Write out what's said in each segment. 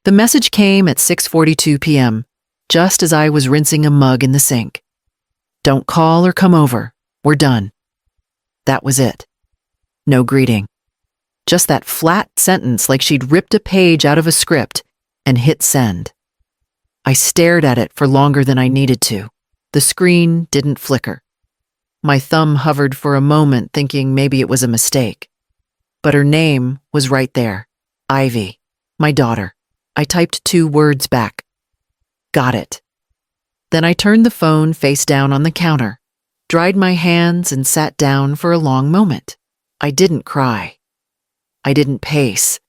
The message came at 6:42 p.m., just as I was rinsing a mug in the sink. Don't call or come over. We're done. That was it. No greeting. Just that flat sentence like she'd ripped a page out of a script and hit send. I stared at it for longer than I needed to. The screen didn't flicker. My thumb hovered for a moment, thinking maybe it was a mistake. But her name was right there. Ivy, my daughter. I typed 2 words back. Got it. Then I turned the phone face down on the counter, dried my hands, and sat down for a long moment. I didn't cry. I didn't pace.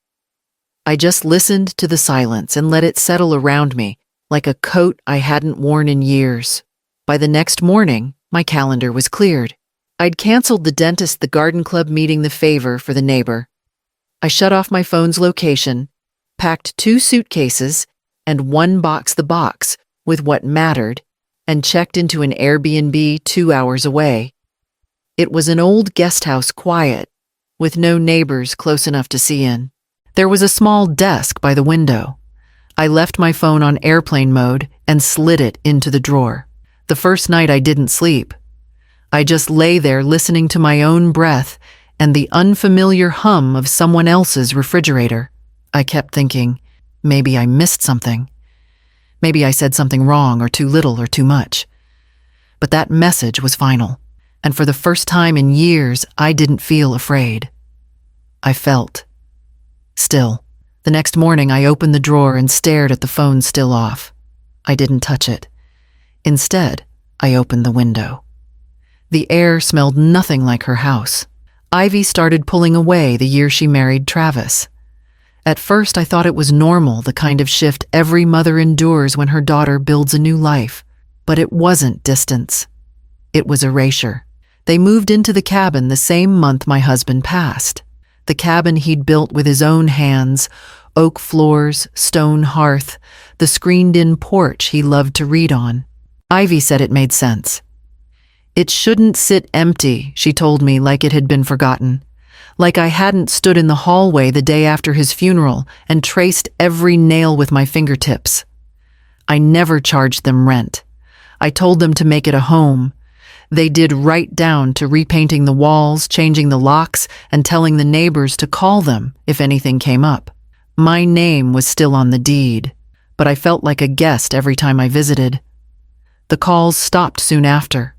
I just listened to the silence and let it settle around me like a coat I hadn't worn in years. By the next morning, my calendar was cleared. I'd canceled the dentist, the garden club meeting, the favor for the neighbor. I shut off my phone's location, packed 2 suitcases and 1 box the box with what mattered, and checked into an Airbnb 2 hours away. It was an old guest house, quiet, with no neighbors close enough to see in. There was a small desk by the window. I left my phone on airplane mode and slid it into the drawer. The first night I didn't sleep. I just lay there listening to my own breath and the unfamiliar hum of someone else's refrigerator. I kept thinking, maybe I missed something. Maybe I said something wrong or too little or too much. But that message was final, and for the first time in years, I didn't feel afraid. I felt. Still. The next morning, I opened the drawer and stared at the phone still off. I didn't touch it. Instead, I opened the window. The air smelled nothing like her house. Ivy started pulling away the year she married Travis. At first, I thought it was normal, the kind of shift every mother endures when her daughter builds a new life. But it wasn't distance. It was erasure. They moved into the cabin the same month my husband passed. The cabin he'd built with his own hands, oak floors, stone hearth, the screened-in porch he loved to read on. Ivy said it made sense. It shouldn't sit empty, she told me, like it had been forgotten. Like I hadn't stood in the hallway the day after his funeral and traced every nail with my fingertips. I never charged them rent. I told them to make it a home. They did right down to repainting the walls, changing the locks, and telling the neighbors to call them if anything came up. My name was still on the deed, but I felt like a guest every time I visited. The calls stopped soon after.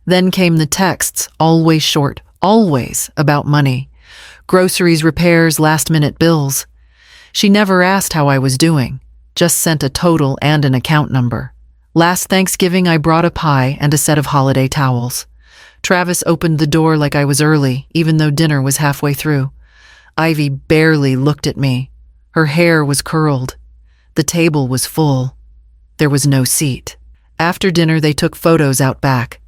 Then came the texts, always short, always about money. Groceries, repairs, last-minute bills. She never asked how I was doing, just sent a total and an account number. Last Thanksgiving, I brought a pie and a set of holiday towels. Travis opened the door like I was early, even though dinner was halfway through. Ivy barely looked at me. Her hair was curled. The table was full. There was no seat. After dinner, they took photos out back.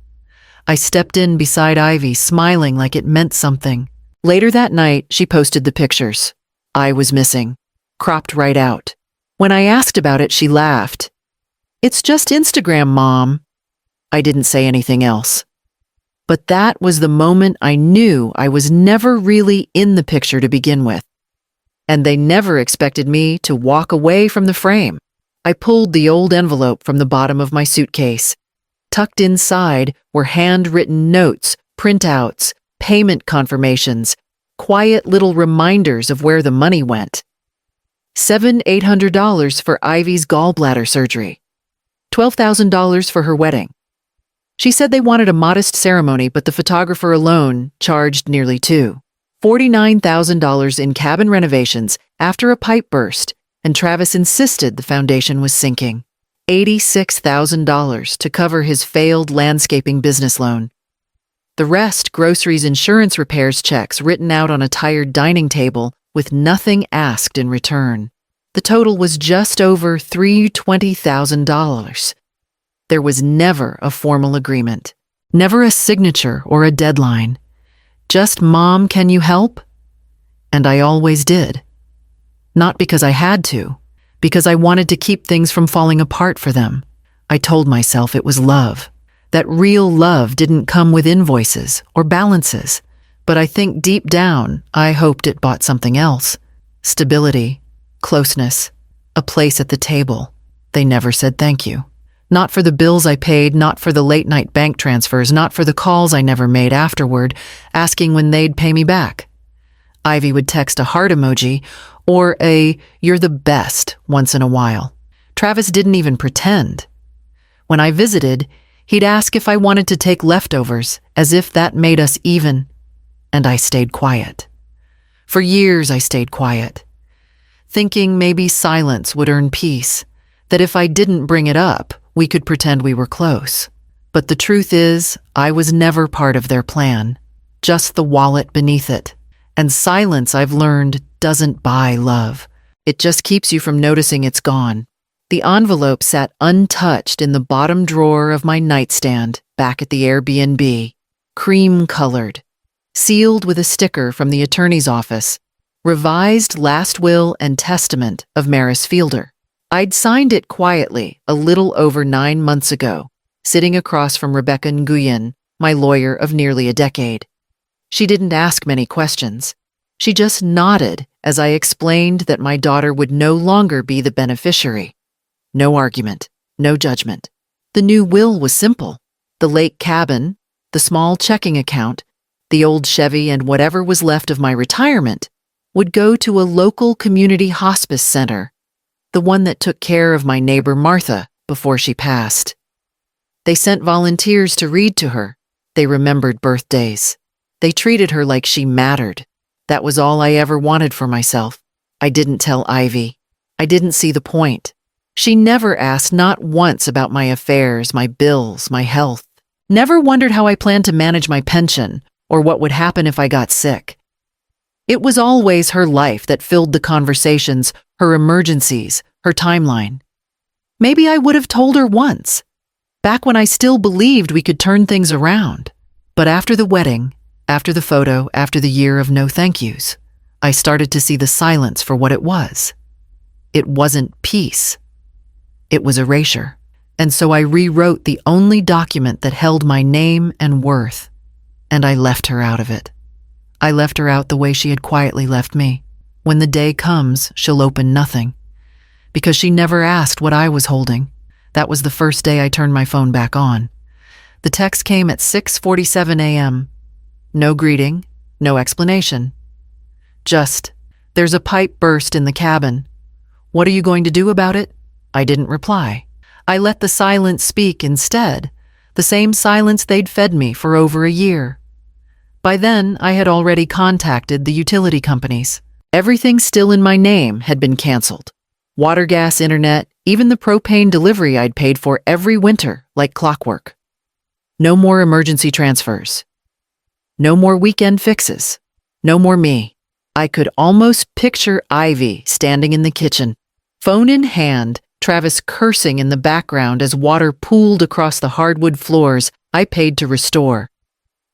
I stepped in beside Ivy, smiling like it meant something. Later that night, she posted the pictures. I was missing, cropped right out. When I asked about it, she laughed. "It's just Instagram, Mom." I didn't say anything else. But that was the moment I knew I was never really in the picture to begin with. And they never expected me to walk away from the frame. I pulled the old envelope from the bottom of my suitcase. Tucked inside were handwritten notes, printouts, payment confirmations, quiet little reminders of where the money went. $700-800 for Ivy's gallbladder surgery. $12,000 for her wedding. She said they wanted a modest ceremony, but the photographer alone charged nearly $2. $49,000 in cabin renovations after a pipe burst, and Travis insisted the foundation was sinking. $86,000 to cover his failed landscaping business loan. The rest, groceries, insurance, repairs checks written out on a tired dining table with nothing asked in return. The total was just over $320,000. There was never a formal agreement, never a signature or a deadline. Just, "Mom, can you help?" And I always did. Not because I had to, because I wanted to keep things from falling apart for them. I told myself it was love, that real love didn't come with invoices or balances. But I think deep down, I hoped it bought something else. Stability, closeness, a place at the table. They never said thank you. Not for the bills I paid, not for the late-night bank transfers, not for the calls I never made afterward, asking when they'd pay me back. Ivy would text a heart emoji or a "you're the best" once in a while. Travis didn't even pretend. When I visited, he'd ask if I wanted to take leftovers, as if that made us even, and I stayed quiet. For years I stayed quiet, thinking maybe silence would earn peace, that if I didn't bring it up, we could pretend we were close. But the truth is, I was never part of their plan, just the wallet beneath it. And silence, I've learned, doesn't buy love. It just keeps you from noticing it's gone. The envelope sat untouched in the bottom drawer of my nightstand back at the Airbnb, cream-colored, sealed with a sticker from the attorney's office, revised last will and testament of Maris Fielder. I'd signed it quietly a little over 9 months ago, sitting across from Rebecca Nguyen, my lawyer of nearly a decade. She didn't ask many questions. She just nodded as I explained that my daughter would no longer be the beneficiary. No argument, no judgment. The new will was simple. The lake cabin, the small checking account, the old Chevy, and whatever was left of my retirement would go to a local community hospice center, the one that took care of my neighbor Martha before she passed. They sent volunteers to read to her. They remembered birthdays. They treated her like she mattered. That was all I ever wanted for myself. I didn't tell Ivy. I didn't see the point. She never asked, not once, about my affairs, my bills, my health. Never wondered how I planned to manage my pension or what would happen if I got sick. It was always her life that filled the conversations, her emergencies, her timeline. Maybe I would have told her once, back when I still believed we could turn things around. But after the wedding, after the photo, after the year of no thank yous, I started to see the silence for what it was. It wasn't peace. It was erasure. And so I rewrote the only document that held my name and worth, and I left her out of it. I left her out the way she had quietly left me. When the day comes, she'll open nothing, because she never asked what I was holding. That was the first day I turned my phone back on. The text came at 6:47 a.m. No greeting, no explanation. Just, "There's a pipe burst in the cabin. What are you going to do about it?" I didn't reply. I let the silence speak instead, the same silence they'd fed me for over a year. By then, I had already contacted the utility companies. Everything still in my name had been canceled. Water, gas, internet, even the propane delivery I'd paid for every winter, like clockwork. No more emergency transfers. No more weekend fixes. No more me. I could almost picture Ivy standing in the kitchen, phone in hand, Travis cursing in the background as water pooled across the hardwood floors I paid to restore.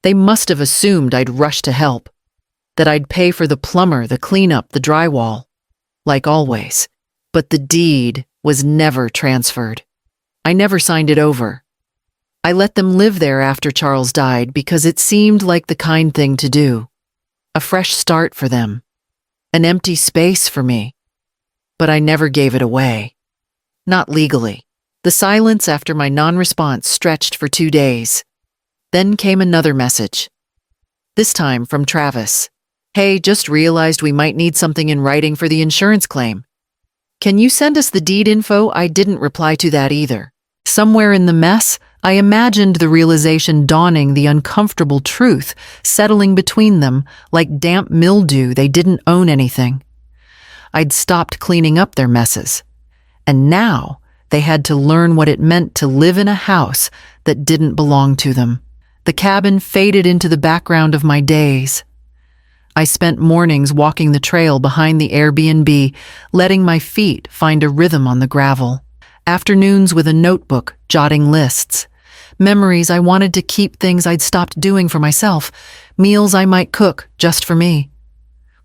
They must have assumed I'd rush to help, that I'd pay for the plumber, the cleanup, the drywall, like always. But the deed was never transferred. I never signed it over. I let them live there after Charles died because it seemed like the kind thing to do. A fresh start for them. An empty space for me. But I never gave it away. Not legally. The silence after my non-response stretched for 2 days. Then came another message. This time from Travis. "Hey, just realized we might need something in writing for the insurance claim. Can you send us the deed info?" I didn't reply to that either. Somewhere in the mess, I imagined the realization dawning, the uncomfortable truth settling between them like damp mildew. They didn't own anything. I'd stopped cleaning up their messes. And now they had to learn what it meant to live in a house that didn't belong to them. The cabin faded into the background of my days. I spent mornings walking the trail behind the Airbnb, letting my feet find a rhythm on the gravel. Afternoons with a notebook, jotting lists. Memories I wanted to keep, things I'd stopped doing for myself, meals I might cook just for me.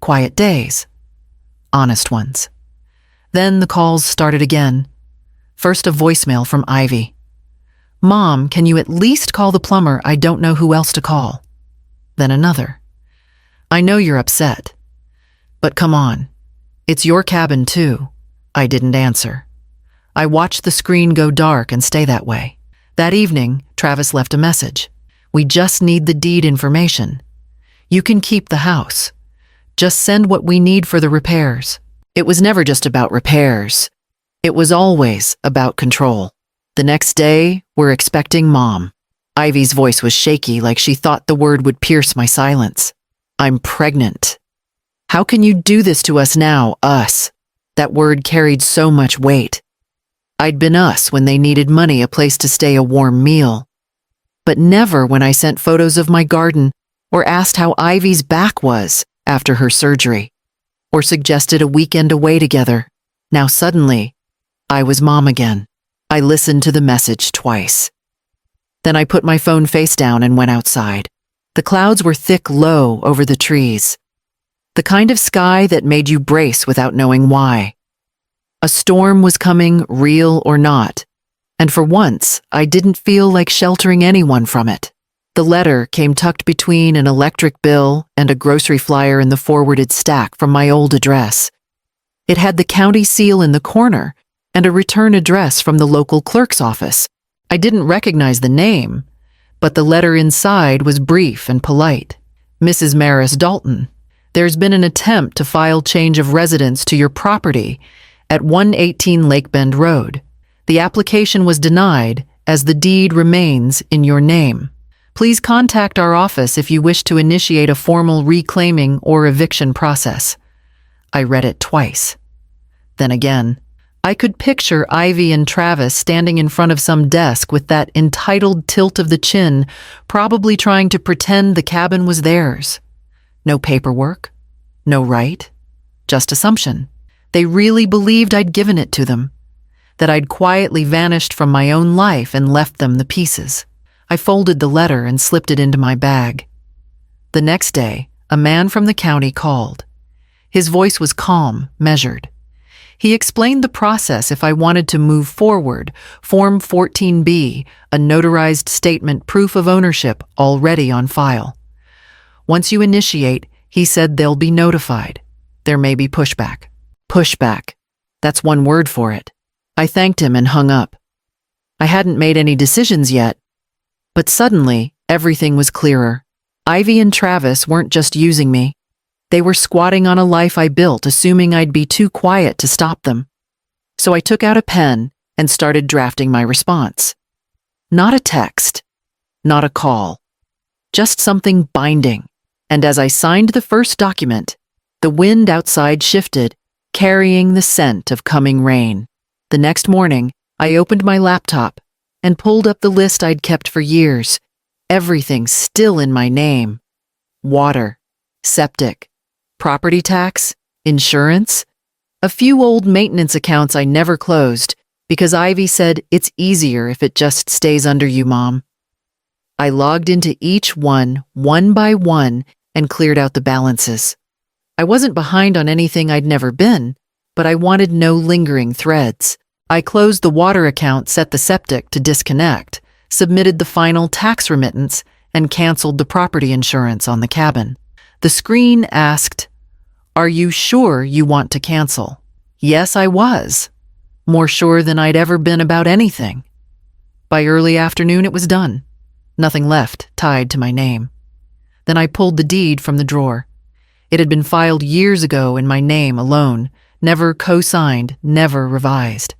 Quiet days. Honest ones. Then the calls started again. First a voicemail from Ivy. "Mom, can you at least call the plumber? I don't know who else to call." Then another. "I know you're upset, but come on. It's your cabin too. I didn't answer. I watched the screen go dark and stay that way. That evening, Travis left a message. We just need the deed information. You can keep the house. Just send what we need for the repairs. It was never just about repairs. It was always about control. The next day, we're expecting Mom. Ivy's voice was shaky, like she thought the word would pierce my silence. I'm pregnant. How can you do this to us now, us? That word carried so much weight. I'd been us when they needed money, a place to stay, a warm meal. But never when I sent photos of my garden or asked how Ivy's back was after her surgery, or suggested a weekend away together. Now suddenly, I was Mom again. I listened to the message twice. Then I put my phone face down and went outside. The clouds were thick low over the trees. The kind of sky that made you brace without knowing why. A storm was coming, real or not, and for once, I didn't feel like sheltering anyone from it. The letter came tucked between an electric bill and a grocery flyer in the forwarded stack from my old address. It had the county seal in the corner and a return address from the local clerk's office. I didn't recognize the name, but the letter inside was brief and polite. Mrs. Maris Dalton, there's been an attempt to file change of residence to your property at 118 Lake Bend Road. The application was denied as the deed remains in your name. Please contact our office if you wish to initiate a formal reclaiming or eviction process. I read it twice. Then again, I could picture Ivy and Travis standing in front of some desk with that entitled tilt of the chin, probably trying to pretend the cabin was theirs. No paperwork, no right, just assumption. They really believed I'd given it to them, that I'd quietly vanished from my own life and left them the pieces. I folded the letter and slipped it into my bag. The next day, a man from the county called. His voice was calm, measured. He explained the process if I wanted to move forward. Form 14B, a notarized statement proof of ownership already on file. Once you initiate, he said they'll be notified. There may be pushback. Pushback. That's one word for it. I thanked him and hung up. I hadn't made any decisions yet, but suddenly everything was clearer. Ivy and Travis weren't just using me. They were squatting on a life I built, assuming I'd be too quiet to stop them. So I took out a pen and started drafting my response. Not a text, not a call, just something binding. And as I signed the first document, the wind outside shifted, carrying the scent of coming rain. The next morning, I opened my laptop and pulled up the list I'd kept for years. Everything still in my name. Water, septic, property tax, insurance, a few old maintenance accounts I never closed because Ivy said it's easier if it just stays under you, Mom. I logged into each one by one, and cleared out the balances. I wasn't behind on anything I'd never been, but I wanted no lingering threads. I closed the water account, set the septic to disconnect, submitted the final tax remittance, and canceled the property insurance on the cabin. The screen asked, "Are you sure you want to cancel?" Yes, I was. More sure than I'd ever been about anything. By early afternoon, it was done. Nothing left tied to my name. Then I pulled the deed from the drawer. It had been filed years ago in my name alone, never co-signed, never revised.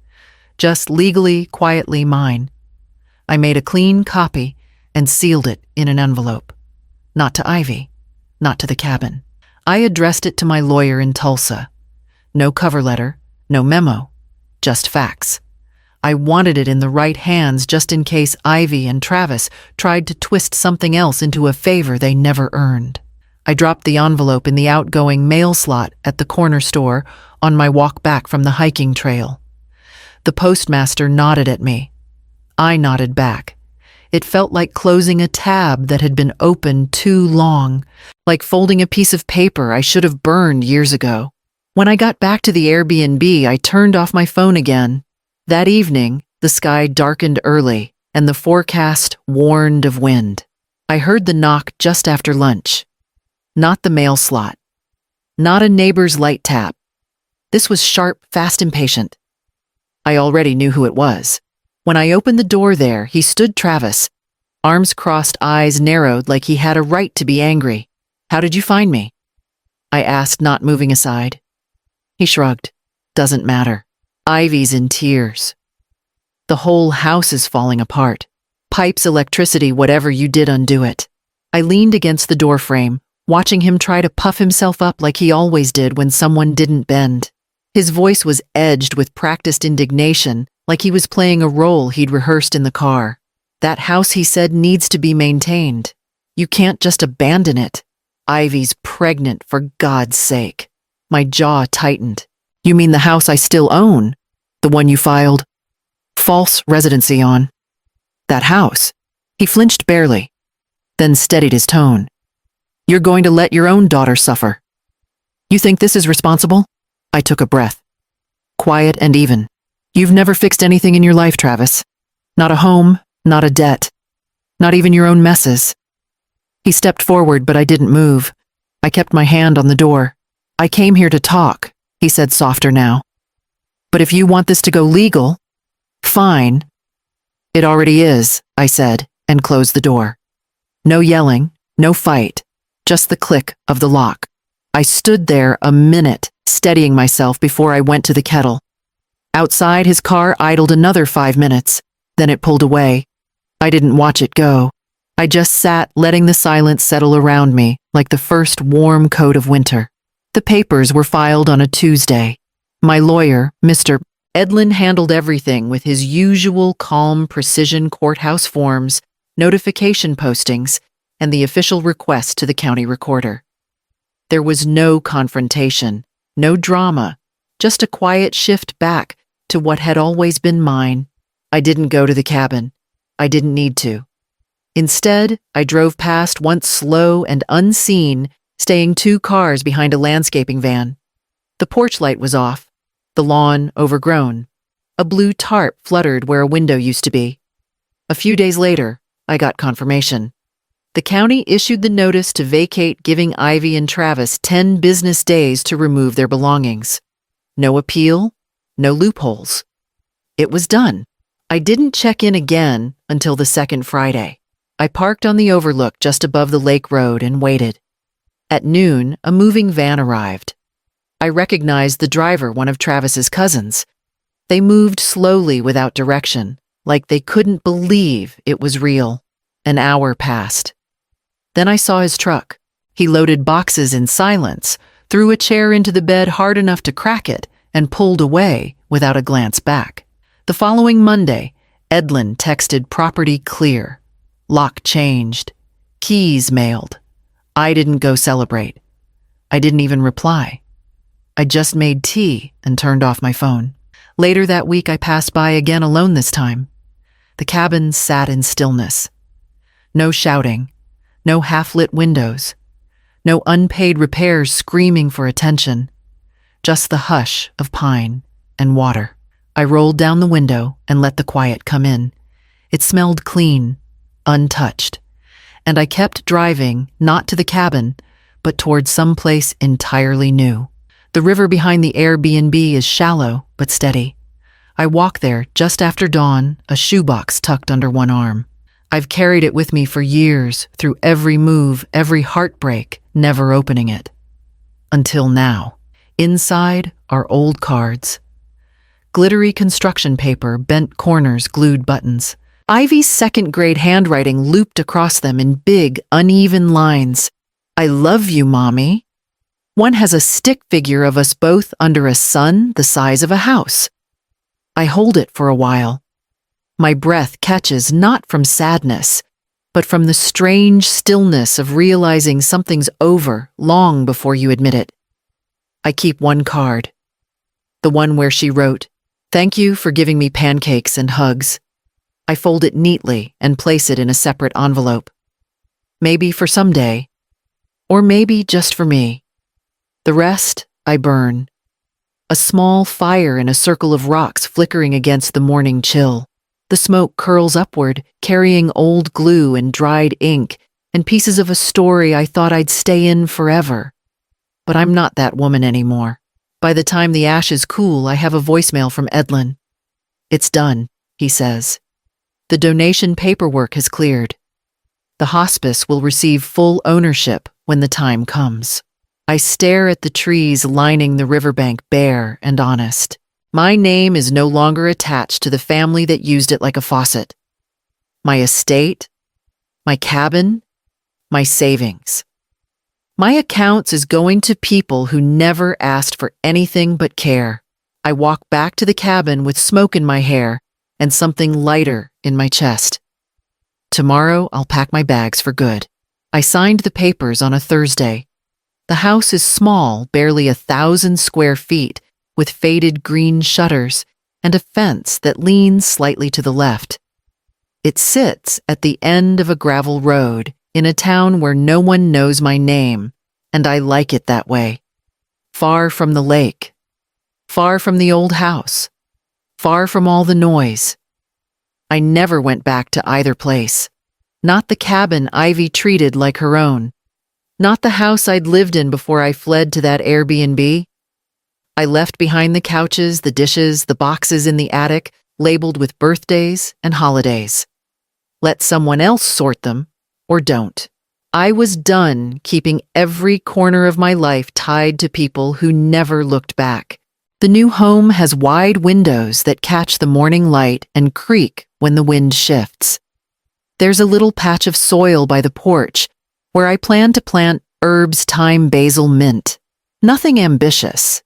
Just legally, quietly mine. I made a clean copy and sealed it in an envelope. Not to Ivy, not to the cabin. I addressed it to my lawyer in Tulsa. No cover letter, no memo, just facts. I wanted it in the right hands just in case Ivy and Travis tried to twist something else into a favor they never earned. I dropped the envelope in the outgoing mail slot at the corner store on my walk back from the hiking trail. The postmaster nodded at me. I nodded back. It felt like closing a tab that had been open too long, like folding a piece of paper I should have burned years ago. When I got back to the Airbnb, I turned off my phone again. That evening, the sky darkened early, and the forecast warned of wind. I heard the knock just after lunch. Not the mail slot. Not a neighbor's light tap. This was sharp, fast, impatient. I already knew who it was. When I opened the door there, he stood Travis, arms crossed, eyes narrowed like he had a right to be angry. "How did you find me?" I asked, not moving aside. He shrugged. "Doesn't matter. Ivy's in tears. The whole house is falling apart. Pipes, electricity, whatever you did, undo it." I leaned against the door frame, watching him try to puff himself up like he always did when someone didn't bend. His voice was edged with practiced indignation, like he was playing a role he'd rehearsed in the car. "That house," he said, "needs to be maintained. You can't just abandon it. Ivy's pregnant, for God's sake." My jaw tightened. "You mean the house I still own? The one you filed false residency on?" "That house." He flinched barely, then steadied his tone. "You're going to let your own daughter suffer. You think this is responsible?" I took a breath. Quiet and even. "You've never fixed anything in your life, Travis. Not a home, not a debt, not even your own messes." He stepped forward, but I didn't move. I kept my hand on the door. "I came here to talk," he said, softer now. "But if you want this to go legal, fine." "It already is," I said, and closed the door. No yelling, no fight, just the click of the lock. I stood there a minute, steadying myself before I went to the kettle. Outside, his car idled another 5 minutes. Then it pulled away. I didn't watch it go. I just sat, letting the silence settle around me like the first warm coat of winter. The papers were filed on a Tuesday. My lawyer, Mr. Edlin, handled everything with his usual calm precision: courthouse forms, notification postings, and the official request to the county recorder. There was no confrontation, no drama, just a quiet shift back to what had always been mine. I didn't go to the cabin. I didn't need to. Instead, I drove past, once slow and unseen, staying 2 cars behind a landscaping van. The porch light was off, the lawn overgrown. A blue tarp fluttered where a window used to be. A few days later, I got confirmation. The county issued the notice to vacate, giving Ivy and Travis 10 business days to remove their belongings. No appeal, no loopholes. It was done. I didn't check in again until the second Friday. I parked on the overlook just above the lake road and waited. At noon, a moving van arrived. I recognized the driver, one of Travis's cousins. They moved slowly without direction, like they couldn't believe it was real. An hour passed. Then I saw his truck. He loaded boxes in silence, threw a chair into the bed hard enough to crack it, and pulled away without a glance back. The following Monday, Edlin texted property clear. Lock changed. Keys mailed. I didn't go celebrate. I didn't even reply. I just made tea and turned off my phone. Later that week, I passed by again, alone this time. The cabin sat in stillness. No shouting, no half-lit windows, no unpaid repairs screaming for attention, just the hush of pine and water. I rolled down the window and let the quiet come in. It smelled clean, untouched, and I kept driving, not to the cabin, but toward someplace entirely new. The river behind the Airbnb is shallow but steady. I walk there just after dawn, a shoebox tucked under one arm. I've carried it with me for years, through every move, every heartbreak, never opening it. Until now. Inside are old cards. Glittery construction paper, bent corners, glued buttons. Ivy's second-grade handwriting looped across them in big, uneven lines. "I love you, Mommy." One has a stick figure of us both under a sun the size of a house. I hold it for a while. My breath catches not from sadness, but from the strange stillness of realizing something's over long before you admit it. I keep one card, the one where she wrote, "Thank you for giving me pancakes and hugs." I fold it neatly and place it in a separate envelope. Maybe for someday, or maybe just for me. The rest I burn. A small fire in a circle of rocks flickering against the morning chill. The smoke curls upward, carrying old glue and dried ink and pieces of a story I thought I'd stay in forever. But I'm not that woman anymore. By the time the ashes cool, I have a voicemail from Edlin. It's done, he says. The donation paperwork has cleared. The hospice will receive full ownership when the time comes. I stare at the trees lining the riverbank bare and honest. My name is no longer attached to the family that used it like a faucet. My estate, my cabin, my savings. My accounts is going to people who never asked for anything but care. I walk back to the cabin with smoke in my hair and something lighter in my chest. Tomorrow, I'll pack my bags for good. I signed the papers on a Thursday. The house is small, barely 1,000 square feet, with faded green shutters and a fence that leans slightly to the left. It sits at the end of a gravel road in a town where no one knows my name, and I like it that way. Far from the lake, far from the old house, far from all the noise. I never went back to either place. Not the cabin Ivy treated like her own. Not the house I'd lived in before I fled to that Airbnb. I left behind the couches, the dishes, the boxes in the attic, labeled with birthdays and holidays. Let someone else sort them, or don't. I was done keeping every corner of my life tied to people who never looked back. The new home has wide windows that catch the morning light and creak when the wind shifts. There's a little patch of soil by the porch where I plan to plant herbs, thyme, basil, mint. Nothing ambitious,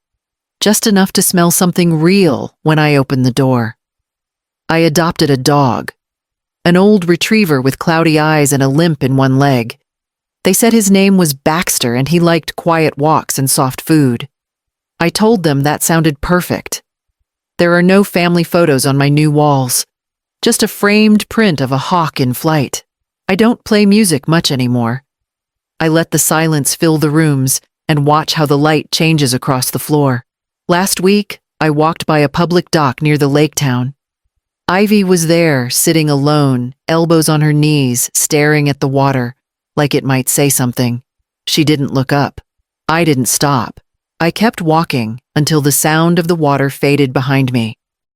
just enough to smell something real when I open the door. I adopted a dog, an old retriever with cloudy eyes and a limp in one leg. They said his name was Baxter and he liked quiet walks and soft food. I told them that sounded perfect. There are no family photos on my new walls, just a framed print of a hawk in flight. I don't play music much anymore. I let the silence fill the rooms and watch how the light changes across the floor. Last week, I walked by a public dock near the lake town. Ivy was there, sitting alone, elbows on her knees, staring at the water, like it might say something. She didn't look up. I didn't stop. I kept walking until the sound of the water faded behind me.